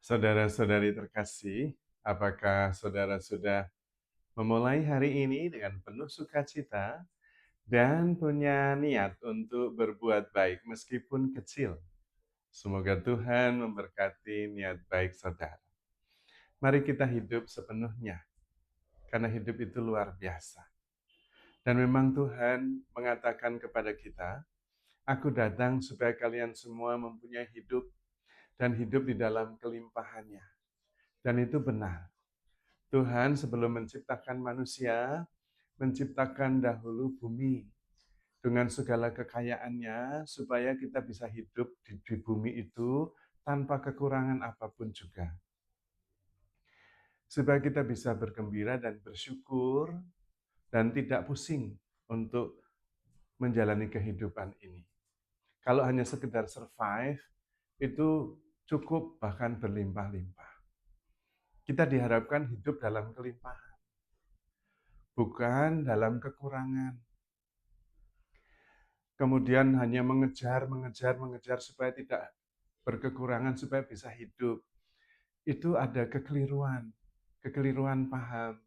Saudara-saudari terkasih, apakah saudara sudah memulai hari ini dengan penuh sukacita dan punya niat untuk berbuat baik meskipun kecil? Semoga Tuhan memberkati niat baik saudara. Mari kita hidup sepenuhnya, karena hidup itu luar biasa. Dan memang Tuhan mengatakan kepada kita, "Aku datang supaya kalian semua mempunyai hidup dan hidup di dalam kelimpahannya." Dan itu benar. Tuhan sebelum menciptakan manusia, menciptakan dahulu bumi dengan segala kekayaannya supaya kita bisa hidup di bumi itu tanpa kekurangan apapun juga. Supaya kita bisa bergembira dan bersyukur dan tidak pusing untuk menjalani kehidupan ini. Kalau hanya sekedar survive, itu cukup bahkan berlimpah-limpah. Kita diharapkan hidup dalam kelimpahan, bukan dalam kekurangan. Kemudian hanya mengejar supaya tidak berkekurangan, supaya bisa hidup. Itu ada kekeliruan paham,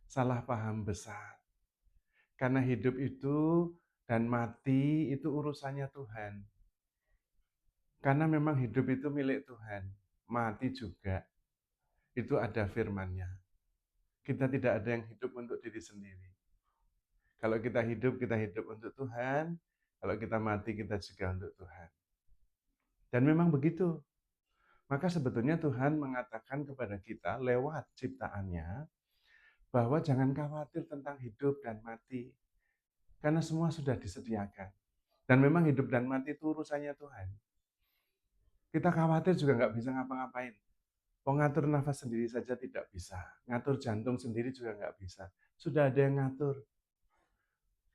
salah paham besar. Karena hidup itu dan mati itu urusannya Tuhan. Karena memang hidup itu milik Tuhan, mati juga. Itu ada firman-Nya. Kita tidak ada yang hidup untuk diri sendiri. Kalau kita hidup untuk Tuhan. Kalau kita mati, kita juga untuk Tuhan. Dan memang begitu. Maka sebetulnya Tuhan mengatakan kepada kita lewat ciptaannya bahwa jangan khawatir tentang hidup dan mati. Karena semua sudah disediakan. Dan memang hidup dan mati itu urusannya Tuhan. Kita khawatir juga nggak bisa ngapa-ngapain. Mau ngatur nafas sendiri saja tidak bisa. Ngatur jantung sendiri juga nggak bisa. Sudah ada yang ngatur.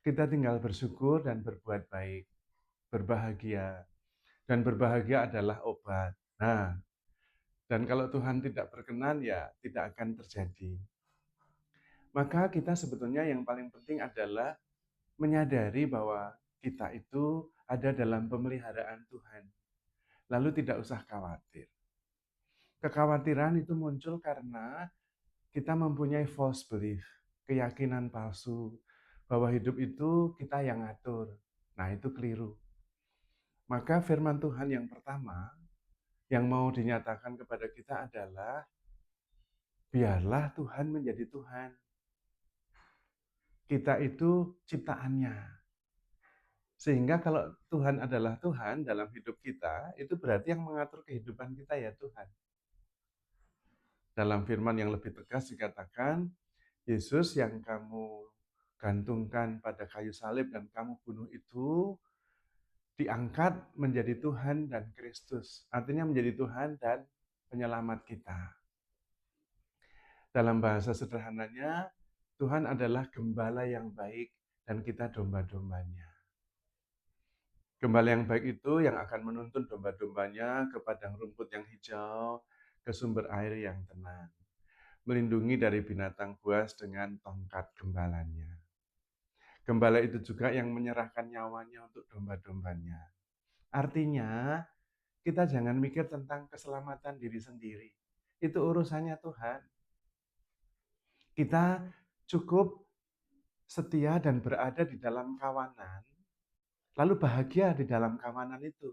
Kita tinggal bersyukur dan berbuat baik. Berbahagia. Dan berbahagia adalah obat. Nah, dan kalau Tuhan tidak berkenan, ya tidak akan terjadi. Maka kita sebetulnya yang paling penting adalah menyadari bahwa kita itu ada dalam pemeliharaan Tuhan. Lalu tidak usah khawatir. Kekhawatiran itu muncul karena kita mempunyai false belief, keyakinan palsu, bahwa hidup itu kita yang ngatur. Nah, itu keliru. Maka firman Tuhan yang pertama yang mau dinyatakan kepada kita adalah biarlah Tuhan menjadi Tuhan. Kita itu ciptaannya. Sehingga kalau Tuhan adalah Tuhan dalam hidup kita, itu berarti yang mengatur kehidupan kita ya Tuhan. Dalam firman yang lebih tegas dikatakan, Yesus yang kamu gantungkan pada kayu salib dan kamu bunuh itu diangkat menjadi Tuhan dan Kristus. Artinya menjadi Tuhan dan penyelamat kita. Dalam bahasa sederhananya, Tuhan adalah gembala yang baik dan kita domba-dombanya. Gembala yang baik itu yang akan menuntun domba-dombanya ke padang rumput yang hijau, ke sumber air yang tenang. Melindungi dari binatang buas dengan tongkat gembalanya. Gembala itu juga yang menyerahkan nyawanya untuk domba-dombanya. Artinya, kita jangan mikir tentang keselamatan diri sendiri. Itu urusannya Tuhan. Kita cukup setia dan berada di dalam kawanan, lalu bahagia di dalam kawanan itu.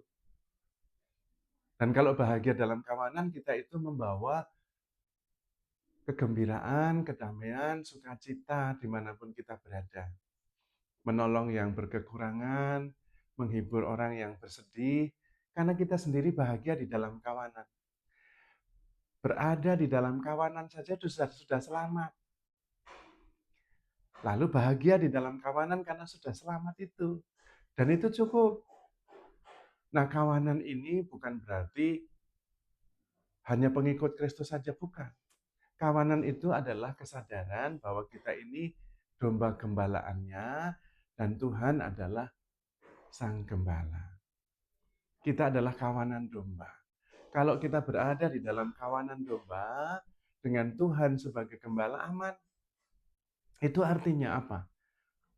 Dan kalau bahagia dalam kawanan, kita itu membawa kegembiraan, kedamaian, sukacita dimanapun kita berada. Menolong yang berkekurangan, menghibur orang yang bersedih, karena kita sendiri bahagia di dalam kawanan. Berada di dalam kawanan saja sudah selamat. Lalu bahagia di dalam kawanan karena sudah selamat itu. Dan itu cukup. Nah, kawanan ini bukan berarti hanya pengikut Kristus saja, bukan. Kawanan itu adalah kesadaran bahwa kita ini domba gembalaannya dan Tuhan adalah sang gembala. Kita adalah kawanan domba. Kalau kita berada di dalam kawanan domba dengan Tuhan sebagai gembala aman, itu artinya apa?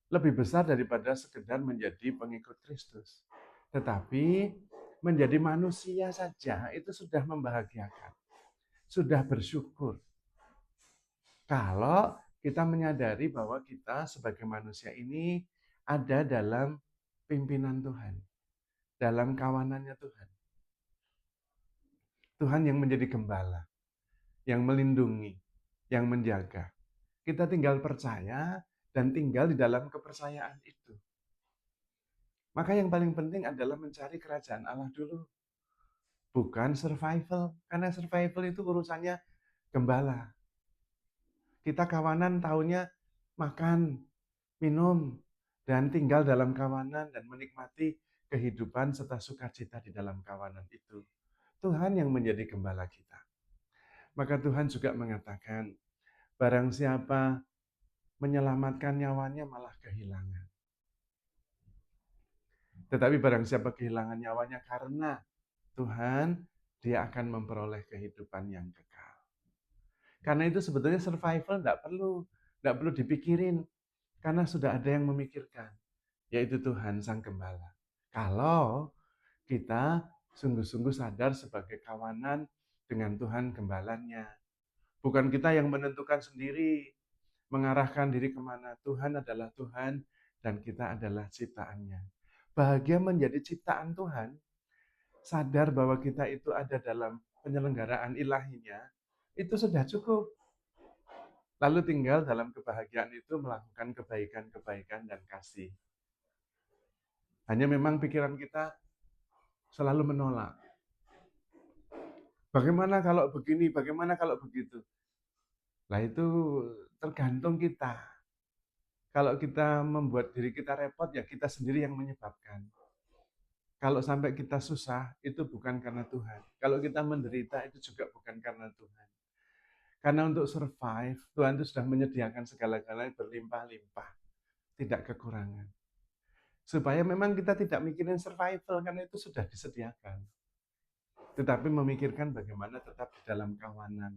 Lebih besar daripada sekedar menjadi pengikut Kristus. Tetapi menjadi manusia saja itu sudah membahagiakan. sudah bersyukur. Kalau kita menyadari bahwa kita sebagai manusia ini ada dalam pimpinan Tuhan, dalam kawanannya Tuhan. Tuhan yang menjadi gembala, yang melindungi, yang menjaga. Kita tinggal percaya dan tinggal di dalam kepercayaan itu. Maka yang paling penting adalah mencari kerajaan Allah dulu. Bukan survival. Karena survival itu urusannya gembala. Kita kawanan taunya makan, minum, dan tinggal dalam kawanan dan menikmati kehidupan serta sukacita di dalam kawanan itu. Tuhan yang menjadi gembala kita. Maka Tuhan juga mengatakan, barang siapa menyelamatkan nyawanya malah kehilangan. Tetapi barang siapa kehilangan nyawanya karena Tuhan, dia akan memperoleh kehidupan yang kekal. Karena itu sebetulnya survival tidak perlu dipikirin. Karena sudah ada yang memikirkan, yaitu Tuhan Sang Gembala. Kalau kita sungguh-sungguh sadar sebagai kawanan dengan Tuhan Gembalanya. Bukan kita yang menentukan sendiri, mengarahkan diri kemana. Tuhan adalah Tuhan dan kita adalah ciptaannya. Bahagia menjadi ciptaan Tuhan, sadar bahwa kita itu ada dalam penyelenggaraan ilahinya, itu sudah cukup. Lalu tinggal dalam kebahagiaan itu melakukan kebaikan-kebaikan dan kasih. Hanya memang pikiran kita selalu menolak. Bagaimana kalau begini, bagaimana kalau begitu? Nah itu tergantung kita. Kalau kita membuat diri kita repot, ya kita sendiri yang menyebabkan. Kalau sampai kita susah, itu bukan karena Tuhan. Kalau kita menderita, itu juga bukan karena Tuhan. Karena untuk survive, Tuhan itu sudah menyediakan segala-galanya berlimpah-limpah. Tidak kekurangan. Supaya memang kita tidak mikirin survival, karena itu sudah disediakan. Tetapi memikirkan bagaimana tetap di dalam kawanan.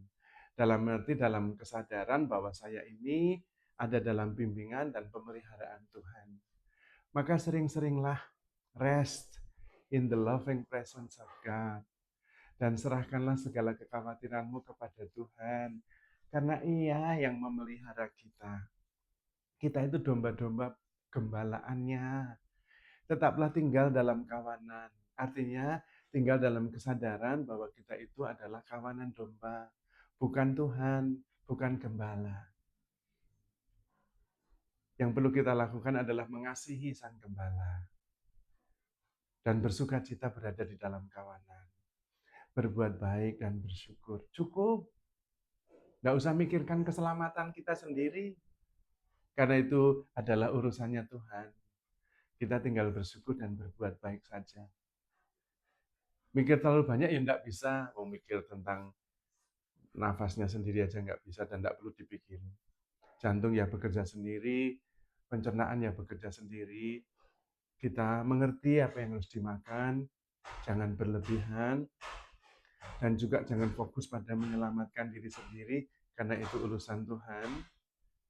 Dalam arti dalam kesadaran bahwa saya ini ada dalam bimbingan dan pemeliharaan Tuhan. Maka sering-seringlah rest in the loving presence of God. Dan serahkanlah segala kekhawatiranmu kepada Tuhan. Karena Ia yang memelihara kita. Kita itu domba-domba gembalaannya. Tetaplah tinggal dalam kawanan. Artinya tinggal dalam kesadaran bahwa kita itu adalah kawanan domba. Bukan Tuhan, bukan gembala. Yang perlu kita lakukan adalah mengasihi Sang Gembala. Dan bersuka cita berada di dalam kawanan. Berbuat baik dan bersyukur. Cukup. Nggak usah mikirkan keselamatan kita sendiri. Karena itu adalah urusannya Tuhan. Kita tinggal bersyukur dan berbuat baik saja. Mikir terlalu banyak ya nggak bisa. Mau mikir tentang nafasnya sendiri aja nggak bisa dan nggak perlu dipikirin. Jantung ya bekerja sendiri, pencernaan ya bekerja sendiri. Kita mengerti apa yang harus dimakan, jangan berlebihan, dan juga jangan fokus pada menyelamatkan diri sendiri, karena itu urusan Tuhan.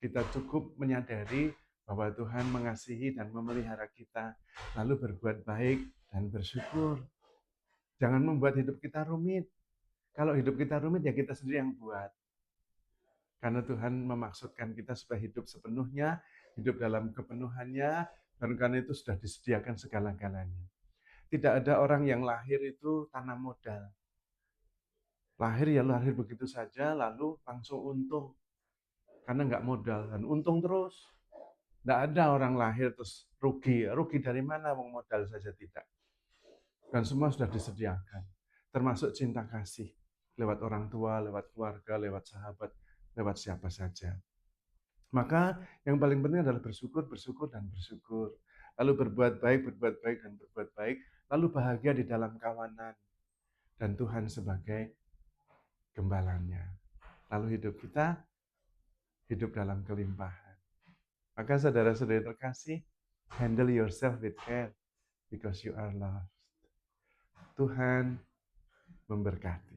Kita cukup menyadari bahwa Tuhan mengasihi dan memelihara kita, lalu berbuat baik dan bersyukur. Jangan membuat hidup kita rumit. Kalau hidup kita rumit, ya kita sendiri yang buat. Karena Tuhan memaksudkan kita supaya hidup sepenuhnya, hidup dalam kepenuhannya, dan karena itu sudah disediakan segala-galanya. Tidak ada orang yang lahir itu tanam modal. Lahir ya lahir begitu saja, lalu langsung untung. Karena nggak modal, dan untung terus. Nggak ada orang lahir terus rugi. Rugi dari mana? Wong modal saja tidak. Dan semua sudah disediakan. Termasuk cinta kasih. Lewat orang tua, lewat keluarga, lewat sahabat, lewat siapa saja. Maka yang paling penting adalah bersyukur, bersyukur, dan bersyukur. Lalu berbuat baik, dan berbuat baik. Lalu bahagia di dalam kawanan. Dan Tuhan sebagai gembalanya. Lalu hidup kita hidup dalam kelimpahan. Maka saudara-saudari terkasih, handle yourself with care because you are loved. Tuhan memberkati.